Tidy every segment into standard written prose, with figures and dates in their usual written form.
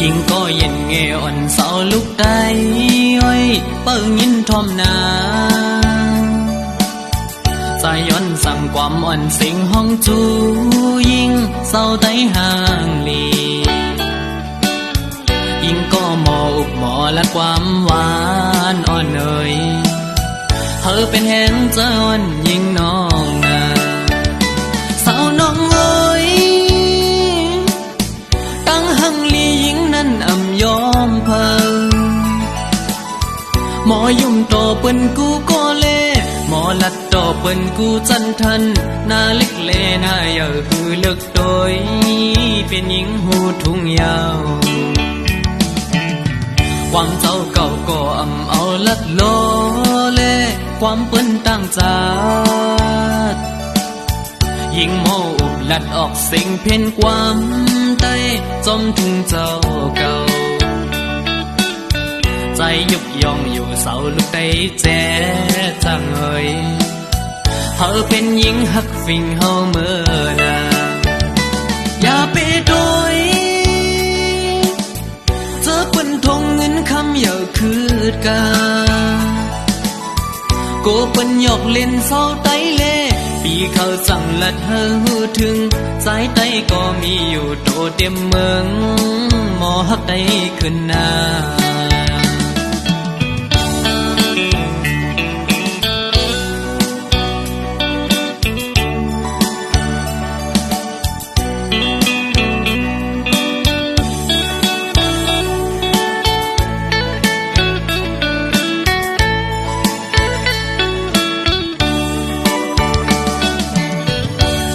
ยิ่งก็เย็นเงอ่อนเสาลุกได้อ้อยเปิ้งยินทอมนาสายย้อนสั่งความอ่อนสิงห้องจูยิ่งเศร้าไต้ห่างลียิ่งก็หมออุบหมอและความหวานอ่อนเอ่ยเธอเป็นแหงเจ้าอ่อนยิ่งน้องนาสาวน้องเอ้ยตั้งหังลียิ่งนั้นอำยอมเพิ่งหมอยุ่มต่อเปิ้นกูก็เล่หมอลัดต่อเปิ้นกูจันทันหน้าเล็กเลหน้าเยอะคือเลิกโดยเป็นหญิงหูทุ่งยาวความเจ้าเก่าก็อำเอาลัดโลเล่ความเปิ้นตั้งจาดยิ่งโมอุบลัดออกสิ่งเพ่นความใต้จมทุ่งเจ้าเก่าใจยุกยองอยู่เสาลุกได้แจ๊จังเอ่ยเธอเป็นหญิงหักฟิ่งเฮาเมื่อนาอย่าไปโดยเจอเปิ้นทงเงินคำอย่าคืดกาโกเปิ้นหยอกเล่นเศร้าไต้เล่ปีเขาสั่งลัดเฮอหูถึงสายไต้ก็มีอยู่โตเต็มเมืองหมอหักได้ขึ้นหน้า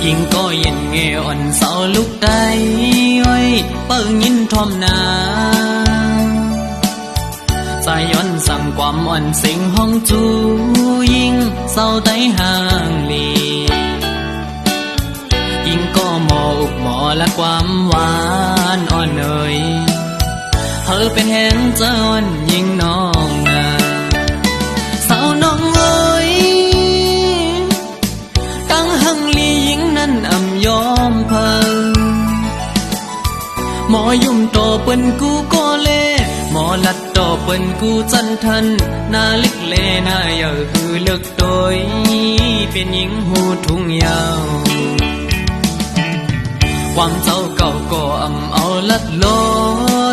ยิ่งก็เย็นเงอ่อนเสาลุกได้อ้อยเปิ้งยินทอมนาสายย้อนสั่งความอ่อนสิงห้องจูยิ่งเศร้าไต้ห่างลียิ่งก็หมออุบหมอและความหวานอ่อนเอ่ยเธอเป็นแหงเจ้าอ่อนยิ่งน้องนาสาวน้องเอ้ยตั้งหังลียิ่งนั้นอำยอมเพิ่งหมอยุ่มต่อเปิ้นกูก็เล่หมอลัดต่อเปิ้นกูจันทันหน้าเล็กเลหน้าเยอะคือเลิกโดยเป็นหญิงหูทุ่งยาวความเจ้าเก่าก็อำเอาลัดโล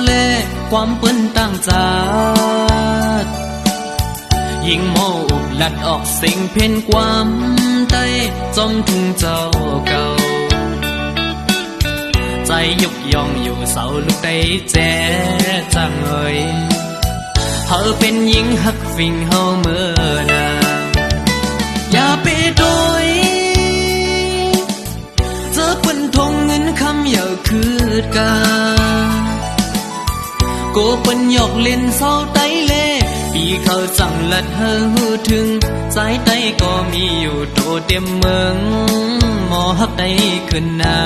เล่ความเปิ้นตั้งจาดยิ่งโมอุบลัดออกสิ่งเพ่นความใต้จมทุ่งเจ้าเก่าใจยุกยองอยู่เสาลุกได้แจ๊จังเอ่ยเธอเป็นหญิงหักฟิ่งเฮาเมื่อนาอย่าไปโดยเจอเปิ้นทงเงินคำอย่าคืดกาโกเปิ้นหยอกเล่นเศร้าไต้เล่ปีเขาสั่งลัดเฮอหูถึงสายไต้ก็มีอยู่โตเต็มเมืองหมอหักได้ขึ้นหน้า